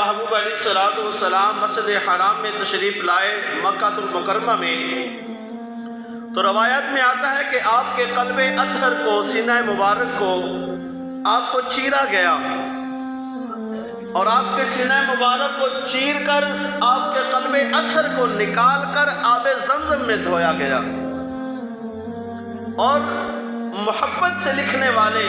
محبوب علیہ الصلوۃ والسلام مسجد حرام میں تشریف لائے مکہ المکرمہ میں، تو روایت میں آتا ہے کہ آپ کے قلب اطہر کو، سینہ مبارک کو آپ کو چیرا گیا، اور آپ کے سینہ مبارک کو چیر کر آپ کے قلب اطہر کو نکال کر آب زمزم میں دھویا گیا، اور محبت سے لکھنے والے،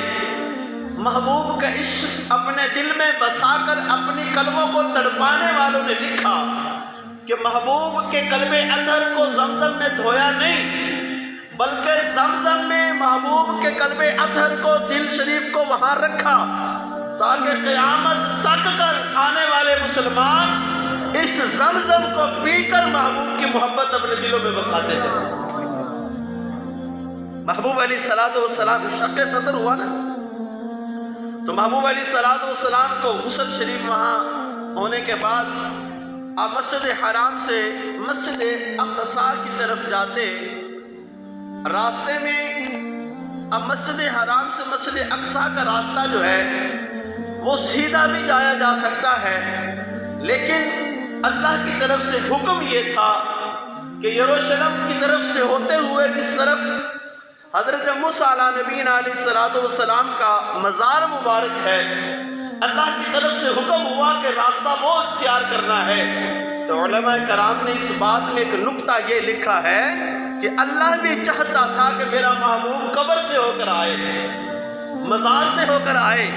محبوب کا عشق اپنے دل میں بسا کر اپنی قلبوں کو تڑپانے والوں نے لکھا کہ محبوب کے قلب اطہر کو زمزم میں دھویا نہیں، بلکہ زمزم میں محبوب کے قلب اطہر کو، دل شریف کو وہاں رکھا، تاکہ قیامت تک کر آنے والے مسلمان اس زمزم کو پی کر محبوب کی محبت اپنے دلوں میں بساتے چلے۔ محبوب علیہ الصلوۃ والسلام شق صدر ہوا نا، تو محبوب علیہ الصلوۃ والسلام کو غسل شریف وہاں ہونے کے بعد آپ مسجد حرام سے مسجد اقصیٰ کی طرف جاتے، راستے میں اب مسجد حرام سے مسجد اقصیٰ کا راستہ جو ہے وہ سیدھا بھی جایا جا سکتا ہے، لیکن اللہ کی طرف سے حکم یہ تھا کہ یروشلم کی طرف سے ہوتے ہوئے جس طرف حضرت موسیٰ علیہ نبینا علیہ الصلوۃ والسلام کا مزار مبارک ہے، اللہ کی طرف سے حکم ہوا کہ راستہ وہ اختیار کرنا ہے، تو علماء کرام نے اس بات میں ایک نکتہ یہ لکھا ہے کہ اللہ بھی چاہتا تھا کہ میرا محبوب قبر سے ہو کر آئے، مزار سے ہو کر آئے۔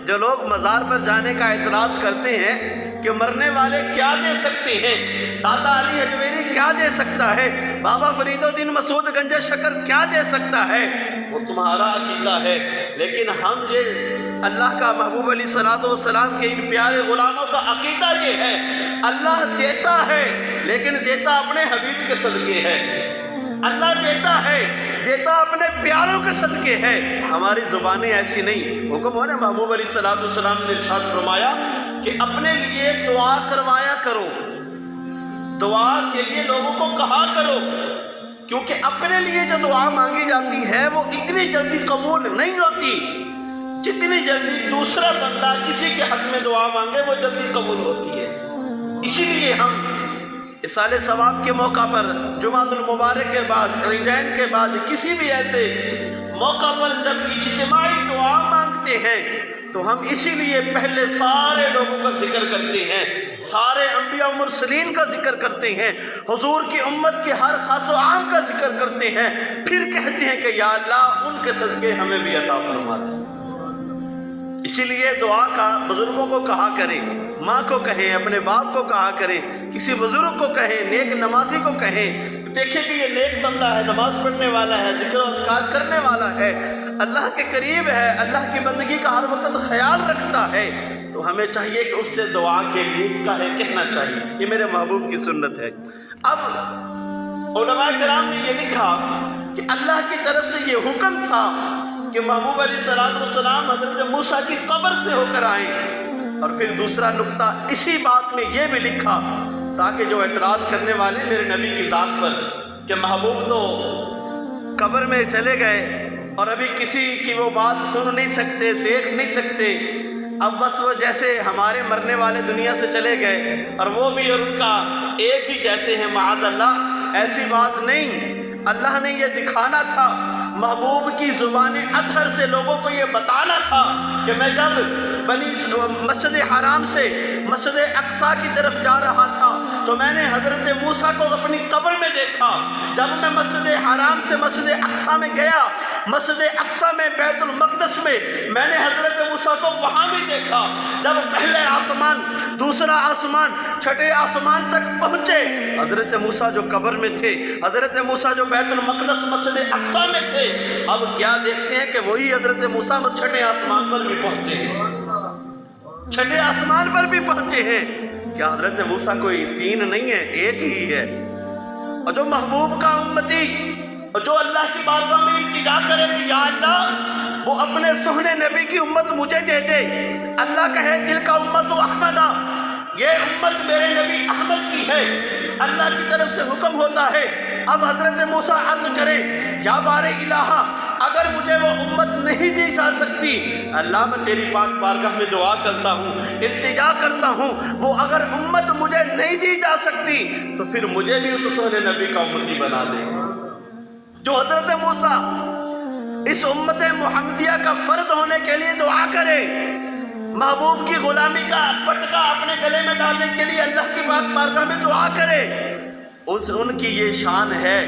جو لوگ مزار پر جانے کا اعتراض کرتے ہیں کہ مرنے والے کیا دے سکتے ہیں، دادا علی حجویری کیا دے سکتا ہے، بابا فرید الدین مسعود گنج شکر کیا دے سکتا ہے، وہ تمہارا عقیدہ ہے، لیکن ہم یہ اللہ کا محبوب علیہ الصلوۃ والسلام کے ان پیارے غلاموں کا عقیدہ یہ ہے، اللہ دیتا ہے لیکن دیتا اپنے حبیب کے صدقے ہے، اللہ دیتا اپنے پیاروں کے صدقے ہے، ہماری زبانیں ایسی نہیں۔ حکم ہو نا، محبوب علیہ الصلوۃ والسلام نے ارشاد فرمایا کہ اپنے لیے دعا کروایا کرو، دعا کے لیے لوگوں کو کہا کرو، کیونکہ اپنے لیے جو دعا مانگی جاتی ہے وہ اتنی جلدی قبول نہیں ہوتی جتنی جلدی دوسرا بندہ کسی کے حق میں دعا مانگے وہ جلدی قبول ہوتی ہے۔ اسی لیے ہم اصال ثواب کے موقع پر، جمعۃ المبارک کے بعد، عیدین کے بعد، کسی بھی ایسے موقع پر جب اجتماعی دعا مانگتے ہیں تو ہم اسی لیے پہلے سارے لوگوں کا ذکر کرتے ہیں، سارے انبیاء و مرسلین کا ذکر کرتے ہیں، حضور کی امت کے ہر خاص و عام کا ذکر کرتے ہیں، پھر کہتے ہیں کہ یا اللہ ان کے صدقے ہمیں بھی عطا فرما دے۔ اسی لیے دعا کا بزرگوں کو کہا کریں، ماں کو کہیں، اپنے باپ کو کہا کریں، کسی بزرگ کو کہیں، نیک نمازی کو کہیں، دیکھیں کہ یہ نیک بندہ ہے، نماز پڑھنے والا ہے، ذکر و اذکار کرنے والا ہے، اللہ کے قریب ہے، اللہ کی بندگی کا ہر وقت خیال رکھتا ہے، تو ہمیں چاہیے کہ اس سے دعا کے لیے کہنا چاہیے۔ یہ میرے محبوب کی سنت ہے۔ اب علماء کرام نے یہ لکھا کہ اللہ کی طرف سے یہ حکم تھا کہ محبوب علیہ الصلوۃ والسلام حضرت موسیٰ کی قبر سے ہو کر آئیں، اور پھر دوسرا نقطہ اسی بات میں یہ بھی لکھا تاکہ جو اعتراض کرنے والے میرے نبی کی ذات پر کہ محبوب تو قبر میں چلے گئے اور ابھی کسی کی وہ بات سن نہیں سکتے، دیکھ نہیں سکتے، اب بس وہ جیسے ہمارے مرنے والے دنیا سے چلے گئے اور وہ بھی اور ان کا ایک ہی جیسے ہیں، معاذ اللہ، ایسی بات نہیں۔ اللہ نے یہ دکھانا تھا، محبوب کی زبان اطہر سے لوگوں کو یہ بتانا تھا کہ میں جب مسجد حرام سے مسجد اقصیٰ کی طرف جا رہا تھا تو میں نے حضرت موسیٰ کو اپنی قبر میں دیکھا، جب میں مسجد حرام سے مسجد اقصیٰ میں گیا، مسجد اقصیٰ میں بیت المقدس میں نے حضرت موسیٰ کو وہاں بھی دیکھا، جب پہلے آسمان، دوسرا آسمان، چھٹے آسمان تک پہنچے، حضرت موسیٰ جو قبر میں تھے، حضرت موسیٰ جو بیت المقدس مسجد اقصیٰ میں تھے، اب کیا دیکھتے ہیں کہ وہی حضرت موسیٰ چھٹے آسمان پر بھی پہنچے ہیں، چھٹے آسمان پر بھی پہنچے ہیں۔ کیا حضرت موسیٰ کوئی تین نہیں ہے، ایک ہی ہے؟ اور جو محبوب کا امتی اور جو اللہ کی بارگاہ میں التجا کرے کہ یا اللہ وہ اپنے سہنے نبی کی امت مجھے دے دے، اللہ کہے دل کا امت احمدہ، یہ امت میرے نبی احمد کی ہے، اللہ کی طرف سے حکم ہوتا ہے۔ اب حضرت موسیٰ عرض کرے یا بار الہ، اگر مجھے وہ امت نہیں دی جا سکتی، اللہ میں تیری پاک بارگاہ میں دعا کرتا ہوں، التجا کرتا ہوں، وہ اگر امت مجھے نہیں دی جا سکتی تو پھر مجھے بھی اس سونے نبی کا امتی بنا دے۔ جو حضرت موسیٰ اس امت محمدیہ کا فرد ہونے کے لیے دعا کرے، محبوب کی غلامی کا پٹکا اپنے گلے میں ڈالنے کے لیے اللہ کی پاک بارگاہ میں دعا کرے، ان کی یہ شان ہے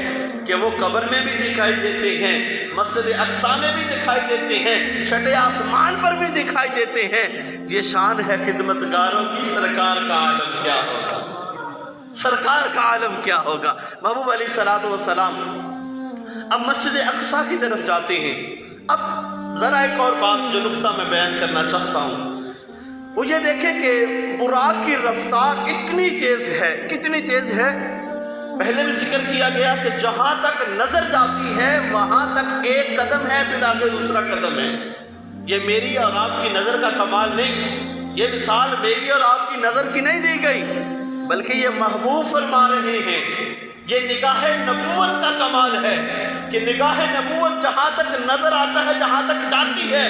کہ وہ قبر میں بھی دکھائی دیتے ہیں، مسجد اقصی میں بھی دکھائی دیتے ہیں، چھٹے آسمان پر بھی دکھائی دیتے ہیں۔ یہ شان ہے خدمتگاروں کی۔ سرکار کا عالم کیا ہوگا، سرکار کا عالم کیا ہوگا۔ محبوب علیہ الصلوۃ والسلام اب مسجد اقصی کی طرف جاتے ہیں۔ اب ذرا ایک اور بات جو نقطہ میں بیان کرنا چاہتا ہوں وہ یہ دیکھیں کہ براق کی رفتار اتنی تیز ہے، کتنی تیز ہے۔ پہلے بھی ذکر کیا گیا کہ جہاں تک نظر جاتی ہے وہاں تک ایک قدم ہے، پھر آگے دوسرا قدم ہے۔ یہ میری اور آپ کی نظر کا کمال نہیں، یہ مثال میری اور آپ کی نظر کی نہیں دی گئی، بلکہ یہ محبوب فرما رہے ہیں۔ یہ نگاہ نبوت کا کمال ہے کہ نگاہ نبوت جہاں تک نظر آتا ہے، جہاں تک جاتی ہے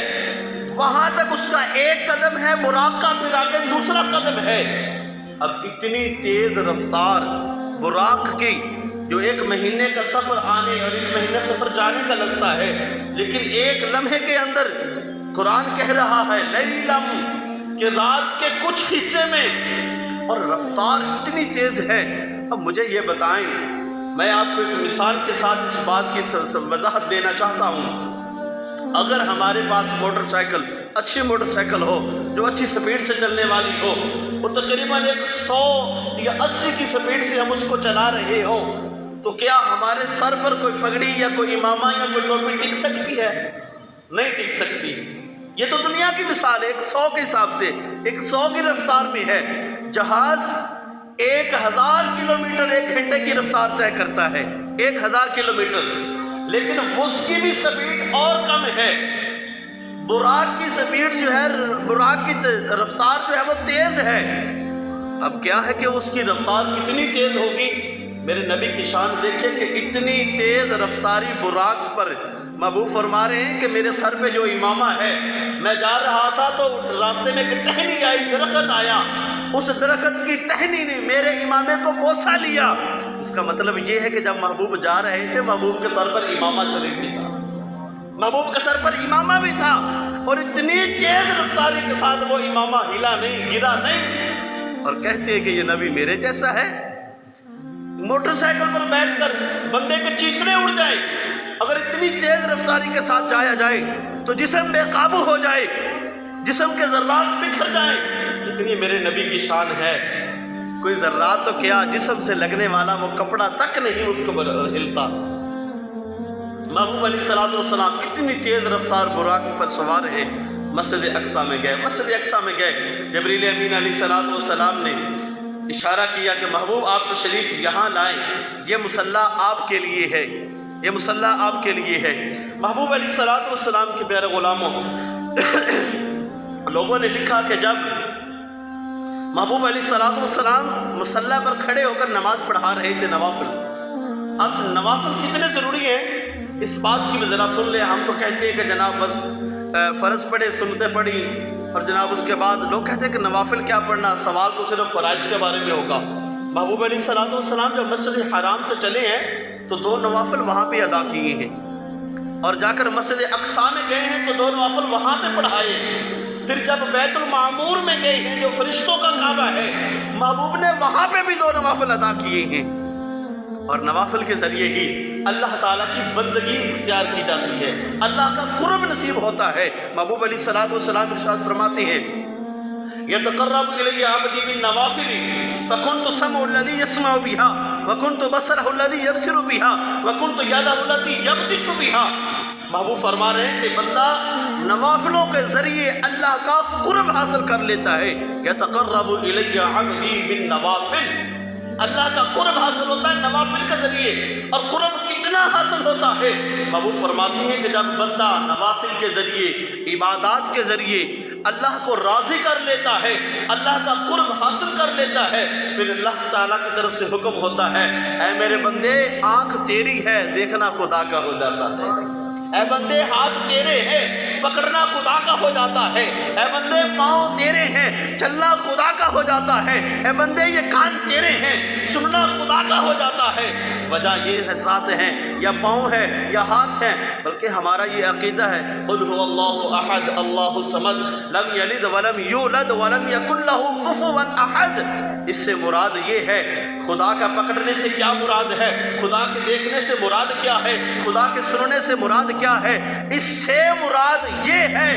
وہاں تک اس کا ایک قدم ہے براق کا، پھر آگے دوسرا قدم ہے۔ اب اتنی تیز رفتار براق کی، جو ایک مہینے کا سفر آنے اور ایک مہینے سفر جانے کا لگتا ہے، لیکن ایک لمحے کے اندر قرآن کہہ رہا ہے لیلم، کہ رات کے کچھ حصے میں، اور رفتار اتنی تیز ہے۔ اب مجھے یہ بتائیں، میں آپ کو ایک مثال کے ساتھ اس بات کی وضاحت دینا چاہتا ہوں۔ اگر ہمارے پاس موٹر سائیکل، اچھی موٹر سائیکل ہو جو اچھی سپیڈ سے چلنے والی ہو، وہ تقریباً 100 یا 80 کی سپیڈ سے ہم اس کو چلا رہے ہوں، تو کیا ہمارے سر پر کوئی پگڑی یا کوئی امامہ یا کوئی ٹوپی ٹک سکتی ہے؟ نہیں ٹک سکتی۔ یہ تو دنیا کی مثال ہے، 100 کے حساب سے 100 کی رفتار میں ہے۔ جہاز 1000 کلومیٹر 1 گھنٹے کی رفتار طے کرتا ہے، 1000 کلومیٹر، لیکن اس کی بھی سپیڈ اور کم ہے۔ براق کی سپیڈ جو ہے، براق کی رفتار جو ہے وہ تیز ہے۔ اب کیا ہے کہ اس کی رفتار کتنی تیز ہوگی؟ میرے نبی کی شان دیکھیں کہ اتنی تیز رفتاری براق پر محبوب فرما رہے ہیں کہ میرے سر پہ جو امامہ ہے، میں جا رہا تھا تو راستے میں ایک ٹہنی آئی، درخت آیا، اس درخت کی ٹہنی نے میرے امامے کو بوسہ لیا۔ اس کا مطلب یہ ہے کہ جب محبوب جا رہے تھے محبوب کے سر پر امامہ شریف بھی تھا، محبوب کے سر پر امامہ بھی تھا، اور اتنی تیز رفتاری کے ساتھ وہ امامہ ہلا نہیں، گرا نہیں، اور کہتے ہیں کہ یہ نبی میرے جیسا ہے۔ موٹر سائیکل پر بیٹھ کر بندے کے چیچڑے اڑ جائے، اگر اتنی تیز رفتاری کے ساتھ جایا جائے تو جسم بے قابو ہو جائے، جسم کے ذرات بکھر جائیں، لیکن یہ میرے نبی کی شان ہے۔ کوئی ذرات تو کیا، جسم سے لگنے والا وہ کپڑا تک نہیں اس کو ہلتا۔ محبوب علیہ الصلوۃ والسلام اتنی تیز رفتار براق پر سوار ہے، مسجد اقصی میں گئے۔ مسجد اقصی میں گئے، جبریل امین علیہ الصلوۃ والسلام نے اشارہ کیا کہ محبوب آپ تشریف یہاں لائیں، یہ مصلی آپ کے لیے ہے، یہ مصلی آپ کے لیے ہے۔ محبوب علیہ الصلوۃ والسلام کے پیارے غلاموں، لوگوں نے لکھا کہ جب محبوب علیہ الصلوۃ والسلام مصلی پر کھڑے ہو کر نماز پڑھا رہے تھے، نوافل۔ اب نوافل کتنے ضروری ہیں اس بات کی بھی ذرا سن لیں۔ ہم تو کہتے ہیں کہ جناب بس فرض پڑھے، سنتیں پڑھی، اور جناب اس کے بعد لوگ کہتے ہیں کہ نوافل کیا پڑھنا، سوال تو صرف فرائض کے بارے میں ہوگا۔ محبوب علیہ الصلوۃ والسلام جب مسجد حرام سے چلے ہیں تو 2 نوافل وہاں پہ ادا کیے ہیں، اور جا کر مسجد اقصی میں گئے ہیں تو 2 نوافل وہاں پہ پڑھائے ہیں۔ پھر جب بیت المعمور میں گئے ہیں جو فرشتوں کا کعبہ ہے، محبوب نے وہاں پہ بھی 2 نوافل ادا کیے ہیں، اور نوافل کے ذریعے ہی اللہ تعالیٰ کی بندگی اختیار کی جاتی ہے، اللہ کا قرب نصیب ہوتا ہے۔ محبوب علیہ الصلوۃ والسلام ارشاد فرماتے ہیں یتقرب الی عبدی بالنوافل فکنت سمع الذی یسمع بها وکنت بصرہ الذی یبصر بها وکنت یدہ التی یبطش بها۔ محبوب فرما رہے ہیں کہ بندہ نوافلوں کے ذریعے اللہ کا قرب حاصل کر لیتا ہے۔ یتقرب الی عبدی بالنوافل، اللہ کا قرب حاصل ہوتا ہے نوافل کے ذریعے، اور قرب کتنا حاصل ہوتا ہے؟ محبوب فرماتے ہیں کہ جب بندہ نوافل کے ذریعے، عبادات کے ذریعے اللہ کو راضی کر لیتا ہے، اللہ کا قرب حاصل کر لیتا ہے، پھر اللہ تعالیٰ کی طرف سے حکم ہوتا ہے اے میرے بندے آنکھ تیری ہے دیکھنا خدا کا ہو جاتا ہے، اے بندے ہاتھ تیرے ہیں پکڑنا خدا کا ہو جاتا ہے، اے بندے پاؤں تیرے ہیں چلنا خدا کا ہو جاتا ہے، اے بندے یہ کان تیرے ہیں سننا خدا کا ہو جاتا ہے۔ وجہ یہ ہے ساتھ ہیں یا پاؤں ہے یا ہاتھ ہیں، بلکہ ہمارا یہ عقیدہ ہے قل هو اللہ احد اللہ الصمد لم یلد ولم یولد ولم یکن لہ کفوا احد۔ اس سے مراد یہ ہے خدا کا پکڑنے سے کیا مراد ہے، خدا کے دیکھنے سے مراد کیا ہے، خدا کے سننے سے مراد کیا ہے، اس سے مراد یہ ہے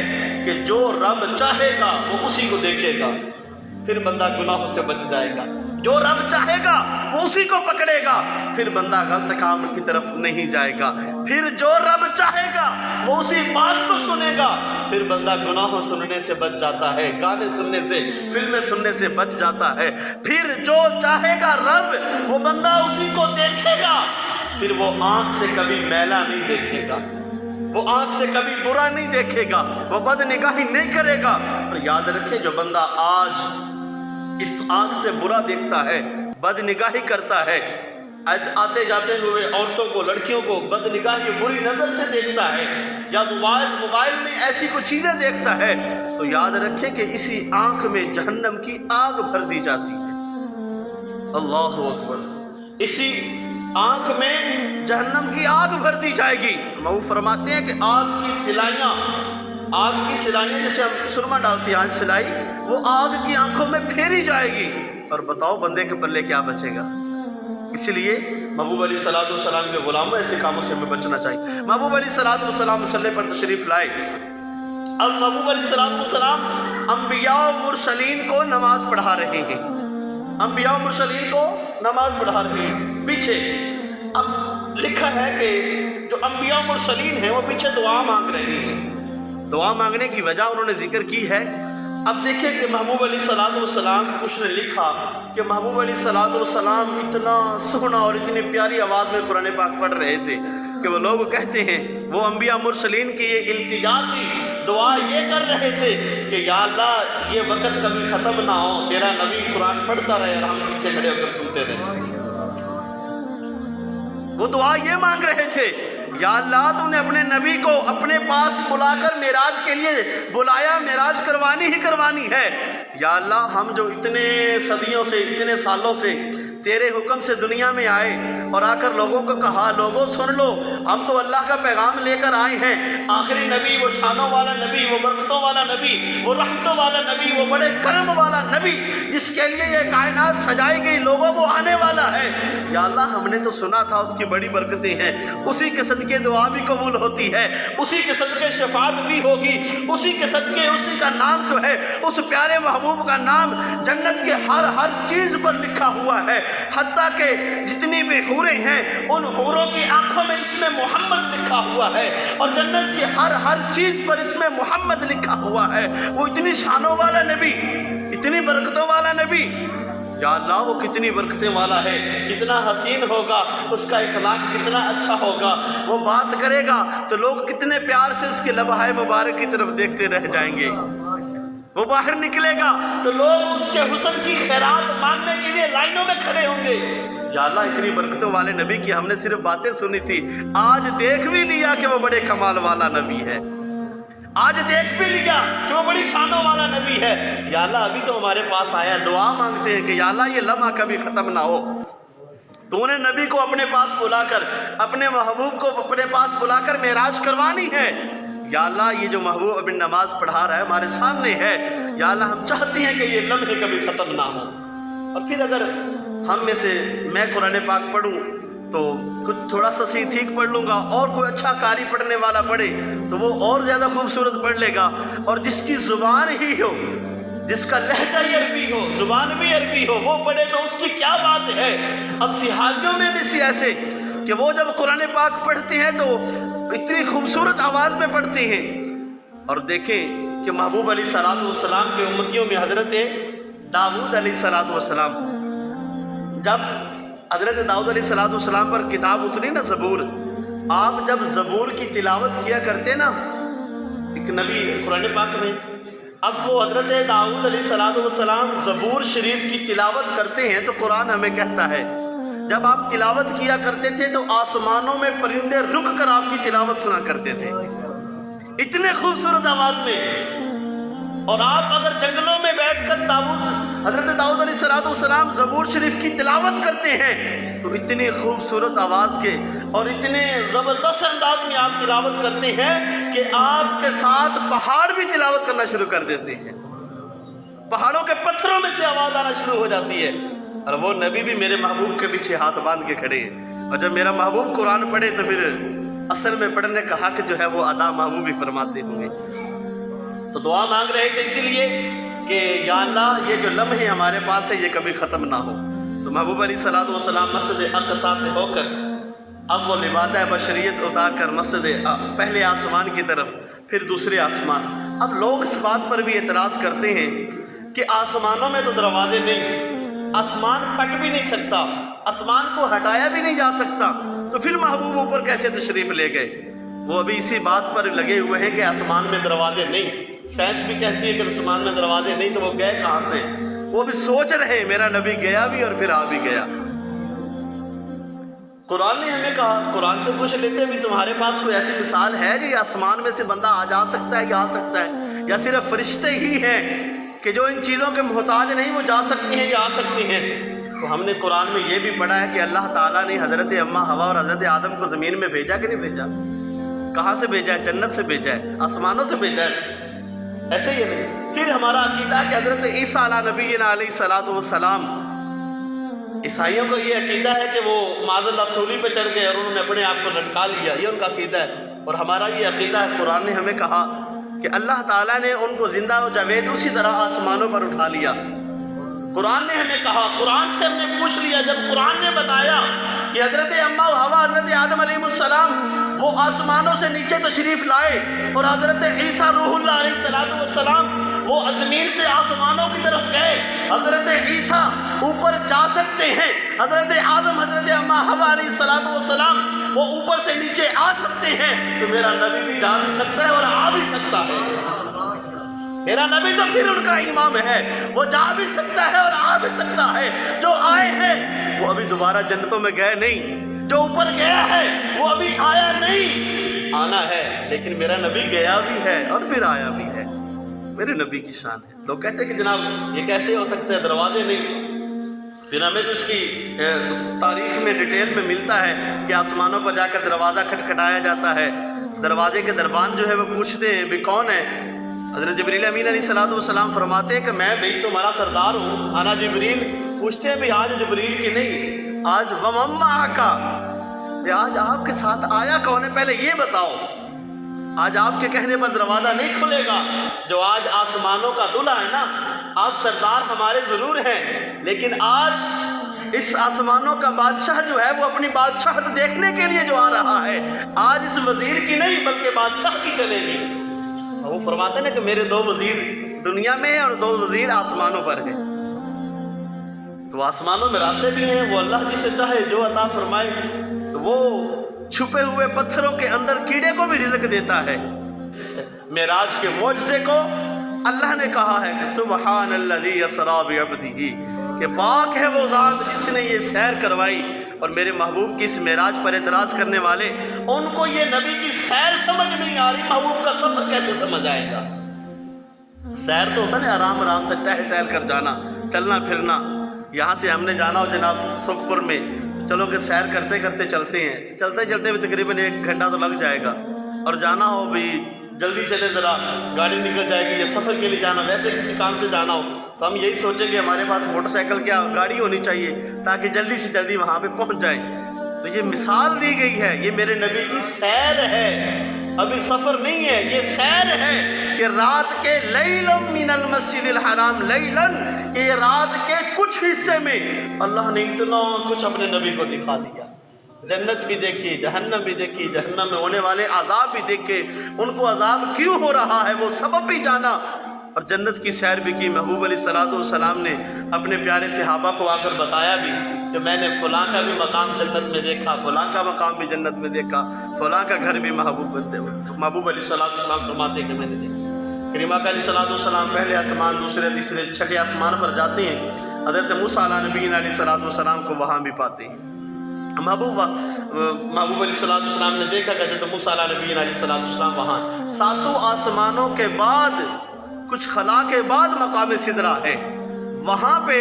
کہ جو رب چاہے گا وہ اسی کو دیکھے گا، پھر بندہ گناہوں سے بچ جائے گا، جو رب چاہے گا وہ اسی کو پکڑے گا، پھر بندہ غلط کام کی طرف نہیں جائے گا، پھر جو رب چاہے گا وہ اسی بات کو سنے گا، پھر بندہ گناہوں سننے سے بچ جاتا ہے، گانے سننے سے فلمیں سننے سے بچ جاتا ہے، پھر جو چاہے گا رب وہ بندہ اسی کو دیکھے گا، پھر وہ آنکھ سے کبھی میلا نہیں دیکھے گا، وہ آنکھ سے کبھی برا نہیں دیکھے گا، وہ بد نگاہی نہیں کرے گا۔ اور یاد رکھے جو بندہ آج اس آنکھ سے برا دیکھتا ہے بد نگاہی کرتا ہے، آتے جاتے ہوئے عورتوں کو لڑکیوں کو بد نگاہی بری نظر سے دیکھتا ہے، یا موبائل میں ایسی کوئی چیزیں دیکھتا ہے، تو یاد رکھے کہ اسی آنکھ میں جہنم کی آگ بھر دی جاتی ہے۔ اللہ اکبر، اسی آنکھ میں جہنم کی آگ بھر دی جائے گی۔ وہ فرماتے ہیں کہ آگ کی سلائیاں جیسے ہم سرما ڈالتے ہیں آج سلائی، وہ آگ کی آنکھوں میں پھیری جائے گی، اور بتاؤ بندے کے پلے کیا بچے گا۔ اس لیے محبوب علیہ الصلوۃ والسلام کے غلاموں ایسے کاموں سے ہمیں بچنا چاہیے۔ محبوب علیہ الصلوۃ والسلام مصلی پر تشریف لائے، اب محبوب علیہ الصلوۃ والسلام انبیاء و مرسلین کو نماز پڑھا رہے ہیں، انبیاء و مرسلین کو نماز پڑھا رہے ہیں پیچھے۔ اب لکھا ہے کہ جو انبیاء و مرسلین ہیں وہ پیچھے دعا مانگ رہے ہیں، دعا مانگنے کی وجہ انہوں نے ذکر کی ہے۔ اب دیکھیں کہ محبوب علیہ الصلوۃ والسلام کچھ نے لکھا کہ محبوب علیہ الصلوۃ والسلام اتنا سونا اور اتنی پیاری آواز میں قرآن پاک پڑھ رہے تھے کہ وہ لوگ کہتے ہیں وہ انبیاء مرسلین کی یہ التجا تھی، دعا یہ کر رہے تھے کہ یا اللہ یہ وقت کبھی ختم نہ ہو، تیرا نبی قرآن پڑھتا رہے اور ہم پیچھے کھڑے ہو کر سنتے رہے۔ وہ دعا یہ مانگ رہے تھے یا اللہ تو نے اپنے نبی کو اپنے پاس بلا کر معراج کے لیے بلایا، معراج کروانی ہی کروانی ہے، یا اللہ ہم جو اتنے صدیوں سے اتنے سالوں سے تیرے حکم سے دنیا میں آئے اور آ کر لوگوں کو کہا لوگوں سن لو ہم تو اللہ کا پیغام لے کر آئے ہیں، آخری نبی وہ شانوں والا نبی، وہ برکتوں والا نبی، وہ رحمتوں والا نبی، وہ بڑے کرم والا نبی جس کے لیے یہ کائنات سجائی گئی، لوگوں وہ آنے والا ہے۔ یا اللہ ہم نے تو سنا تھا اس کی بڑی برکتیں ہیں، اسی کے صدقے دعا بھی قبول ہوتی ہے، اسی کے صدقے شفاعت بھی ہوگی، اسی کے صدقے اسی کا نام جو ہے اس پیارے محبوب کا نام جنت کے ہر چیز پر لکھا ہوا ہے، حتیٰ کہ جتنی بھی حوریں ہیں ان حوروں کی آنکھوں میں اس میں محمد لکھا ہوا ہے، اور جنت کی ہر چیز پر اس میں محمد لکھا ہوا ہے۔ وہ اتنی شانوں والا نبی، اتنی برکتوں والا نبی، یا اللہ وہ کتنی برکتیں والا ہے، کتنا حسین ہوگا، اس کا اخلاق کتنا اچھا ہوگا، وہ بات کرے گا تو لوگ کتنے پیار سے اس کے لبہائے مبارک کی طرف دیکھتے رہ جائیں گے، وہ باہر نکلے گا تو لوگ اس کے حسن کی خیرات مانگنے کے لیے لائنوں میں کھڑے ہوں گے۔ یا اللہ اتنی برکتوں والے نبی کی ہم نے صرف باتیں سنی تھی، آج دیکھ بھی لیا کہ وہ بڑے کمال والا نبی ہے، آج دیکھ بھی لیا کہ وہ بڑی شانوں والا نبی ہے۔ یا اللہ ابھی تو ہمارے پاس آیا، دعا مانگتے ہیں کہ یا اللہ یہ لمحہ کبھی ختم نہ ہو، تو نے نبی کو اپنے پاس بلا کر، اپنے محبوب کو اپنے پاس بلا کر معراج کروانی ہے۔ یا اللہ یہ جو محبوب ابھی نماز پڑھا رہا ہے ہمارے سامنے ہے، یا اللہ ہم چاہتے ہیں کہ یہ لمحے کبھی ختم نہ ہو۔ اور پھر اگر ہم میں سے میں قرآن پاک پڑھوں تو کچھ تھوڑا سا ٹھیک پڑھ لوں گا، اور کوئی اچھا قاری پڑھنے والا پڑھے تو وہ اور زیادہ خوبصورت پڑھ لے گا، اور جس کی زبان ہی ہو، جس کا لہجہ ہی عربی ہو، زبان بھی عربی ہو، وہ پڑھے تو اس کی کیا بات ہے۔ اب صحابیوں میں بھی سی ایسے کہ وہ جب قرآن پاک پڑھتے ہیں تو اتنی خوبصورت آواز میں پڑھتے ہیں۔ اور دیکھیں کہ محبوب علیہ الصلوۃ والسلام کے امتیوں میں حضرت داؤد علیہ الصلوۃ والسلام، جب حضرت داؤد علیہ الصلوۃ والسلام پر کتاب اتری نا زبور، آپ جب زبور کی تلاوت کیا کرتے نا، ایک نبی قرآن پاک میں اب وہ حضرت داؤد علیہ السلام زبور شریف کی تلاوت کرتے ہیں تو قرآن ہمیں کہتا ہے جب آپ تلاوت کیا کرتے تھے تو آسمانوں میں پرندے رک کر آپ کی تلاوت سنا کرتے تھے، اتنے خوبصورت آواز میں۔ اور آپ اگر جنگلوں میں بیٹھ کر حضرت داؤد علیہ السلام زبور شریف کی تلاوت کرتے ہیں تو اتنی خوبصورت آواز کے اور اتنے زبردست انداز میں آپ تلاوت کرتے ہیں کہ آپ کے ساتھ پہاڑ بھی تلاوت کرنا شروع کر دیتے ہیں، پہاڑوں کے پتھروں میں سے آواز آنا شروع ہو جاتی ہے۔ اور وہ نبی بھی میرے محبوب کے پیچھے ہاتھ باندھ کے کھڑے ہیں، اور جب میرا محبوب قرآن پڑھے تو پھر اصل میں پڑھنے کا حق جو ہے وہ ادا محبوب ہی فرماتے ہوں گے۔ تو دعا مانگ رہے تھے اسی لیے کہ یا اللہ یہ جو لمحے ہمارے پاس ہے یہ کبھی ختم نہ ہو۔ تو محبوب علیہ السلام مسجد اقصی سے ہو کر اب وہ لبادہ بشریت اتار کر مسجد پہلے آسمان کی طرف پھر دوسرے آسمان۔ اب لوگ اس بات پر بھی اعتراض کرتے ہیں کہ آسمانوں میں تو دروازے نہیں، آسمان پھٹ بھی نہیں سکتا، آسمان کو ہٹایا بھی نہیں جا سکتا، تو پھر محبوب اوپر کیسے تشریف لے گئے؟ وہ ابھی اسی بات پر لگے ہوئے ہیں کہ آسمان میں دروازے نہیں۔ سائنس بھی کہتی ہے کہ آسمان میں دروازے نہیں، تو وہ گئے کہاں سے؟ وہ بھی سوچ رہے ہیں میرا نبی گیا بھی اور پھر آ بھی گیا۔ قرآن نے ہمیں کہا، قرآن سے پوچھ لیتے بھی تمہارے پاس کوئی ایسی مثال ہے کہ آسمان میں سے بندہ آ جا سکتا ہے، یا آ سکتا ہے، یا صرف فرشتے ہی ہیں کہ جو ان چیزوں کے محتاج نہیں وہ جا سکتے ہیں یا آ سکتے ہیں؟ تو ہم نے قرآن میں یہ بھی پڑھا ہے کہ اللہ تعالیٰ نے حضرت اماں حوا اور حضرت آدم کو زمین میں بھیجا کہ نہیں بھیجا؟ کہاں سے بھیجا ہے؟ جنت سے بھیجا ہے، آسمانوں سے بھیجا ہے، ایسے ہی نہیں؟ پھر ہمارا عقیدہ ہے کہ حضرت عیسیٰ نبینا علیہ السلام، عیسائیوں کو یہ عقیدہ ہے کہ وہ معاذ اللہ سولی پہ چڑھ گئے اور انہوں نے اپنے آپ کو لٹکا لیا، یہ ان کا عقیدہ ہے۔ اور ہمارا یہ عقیدہ ہے، قرآن نے ہمیں کہا کہ اللہ تعالیٰ نے ان کو زندہ و جاوید اسی طرح آسمانوں پر اٹھا لیا۔ قرآن نے ہمیں کہا، قرآن سے ہم نے پوچھ لیا، جب قرآن نے بتایا کہ حضرت اماں و حوا حضرت آدم علیہ السلام وہ آسمانوں سے نیچے تشریف لائے اور حضرت عیسیٰ روح اللہ علیہ السلام وہ زمین سے آسمانوں کی طرف گئے، حضرت عیسیٰ اوپر جا سکتے ہیں، حضرت آدم حضرت اماں حوا علیہ السلام وہ اوپر سے نیچے آ سکتے ہیں، تو میرا نبی بھی جا بھی سکتا ہے اور آ بھی سکتا ہے۔ میرا نبی تو پھر ان کا امام ہے، وہ جا بھی سکتا ہے اور آ بھی سکتا ہے۔ جو آئے ہیں وہ ابھی دوبارہ جنتوں میں گئے نہیں، جو اوپر گیا ہے وہ ابھی آیا نہیں، آنا ہے، لیکن میرا نبی گیا بھی ہے اور پھر آیا بھی ہے۔ میرے نبی کی شان ہے۔ لوگ کہتے ہیں کہ جناب یہ کیسے ہو سکتا ہے، دروازے نہیں؟ پھر ہمیں تو اس کی تاریخ میں ڈیٹیل میں ملتا ہے کہ آسمانوں پر جا کر دروازہ کھٹکھٹایا جاتا ہے، دروازے کے دربان جو ہے وہ پوچھتے ہیں بھی کون ہے؟ حضرت جبریل امین علیہ السلام فرماتے ہیں کہ میں بھائی تمہارا سردار ہوں، آنا جبریل۔ پوچھتے ہیں بھی آج جبریل کی نہیں، آج ومما کا، آج آپ کے ساتھ آیا کون ہے؟ پہلے یہ بتاؤ، آج آپ کے کہنے پر دروازہ نہیں کھلے گا۔ جو آج آسمانوں کا دلہا ہے نا، آپ سردار ہمارے ضرور ہیں، لیکن آج اس آسمانوں کا بادشاہ جو ہے وہ اپنی بادشاہت دیکھنے کے لیے جو آ رہا ہے، آج اس وزیر کی نہیں بلکہ بادشاہ کی چلے گی۔ وہ فرماتے ہیں کہ میرے 2 وزیر دنیا میں ہیں اور 2 وزیر آسمانوں پر ہیں۔ تو آسمانوں میں راستے بھی ہیں، وہ اللہ جسے چاہے جو عطا فرمائے، تو وہ چھپے ہوئے پتھروں کے اندر کیڑے کو بھی رزق دیتا ہے۔ معراج کے معجزے کو اللہ نے کہا ہے کہ سبحان الذی اسریٰ بعبدہ، کہ پاک ہے وہ ذات جس نے یہ سیر کروائی۔ اور میرے محبوب کی اس معراج پر اعتراض کرنے والے، ان کو یہ نبی کی سیر سمجھ نہیں آ رہی، محبوب کا سفر کیسے سمجھ آئے گا؟ سیر تو ہوتا نا آرام آرام سے ٹہل ٹہل کر جانا، چلنا پھرنا۔ یہاں سے ہم نے جانا ہو جناب سکھ پور میں، چلو کہ سیر کرتے کرتے چلتے ہیں، چلتے چلتے بھی تقریباً 1 گھنٹہ تو لگ جائے گا، اور جانا ہو بھی جلدی چلے، ذرا گاڑی نکل جائے گی، یا سفر کے لیے جانا، ویسے کسی کام سے جانا ہو تو ہم یہی سوچیں کہ ہمارے پاس موٹر سائیکل کیا گاڑی ہونی چاہیے تاکہ جلدی سے جلدی وہاں پہ پہنچ جائیں۔ تو یہ مثال دی گئی ہے، یہ میرے نبی کی سیر ہے، ابھی سفر نہیں ہے، یہ سیر ہے کہ رات کے لیلم من المسجد الحرام لیلن، کہ یہ رات کے کچھ حصے میں اللہ نے اتنا کچھ اپنے نبی کو دکھا دیا۔ جنت بھی دیکھی، جہنم بھی دیکھی، جہنم میں ہونے والے عذاب بھی دیکھے، ان کو عذاب کیوں ہو رہا ہے وہ سبب بھی جانا، اور جنت کی سیر بھی کی۔ محبوب علیہ السلام نے اپنے پیارے صحابہ کو آ کر بتایا بھی کہ میں نے فلاں کا بھی مقام جنت میں دیکھا، فلاں کا مقام بھی جنت میں دیکھا، فلاں کا گھر بھی محبوب علیہ السلام فرماتے کہ میں نے دیکھا۔ کریمہ کا علیہ السلام پہلے آسمان، دوسرے، تیسرے، چھٹے آسمان پر جاتے ہیں، حضرت موسیٰ علیہ السلام کو وہاں بھی پاتے ہیں۔ محبوب علیہ السلام نے دیکھا کہ حضرت موسیٰ علیہ السلام وہاں ساتوں آسمانوں کے بعد، کچھ خلا کے بعد مقام سدرہ ہے، وہاں پہ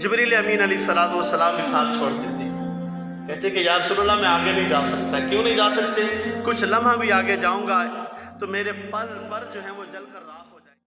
جبریل امین علیہ السلام بھی ساتھ چھوڑ دیتے ہیں، کہتے ہیں کہ یا رسول اللہ میں آگے نہیں جا سکتا۔ کیوں نہیں جا سکتے؟ کچھ لمحہ بھی آگے جاؤں گا تو میرے پر جو ہیں وہ جل کر راکھ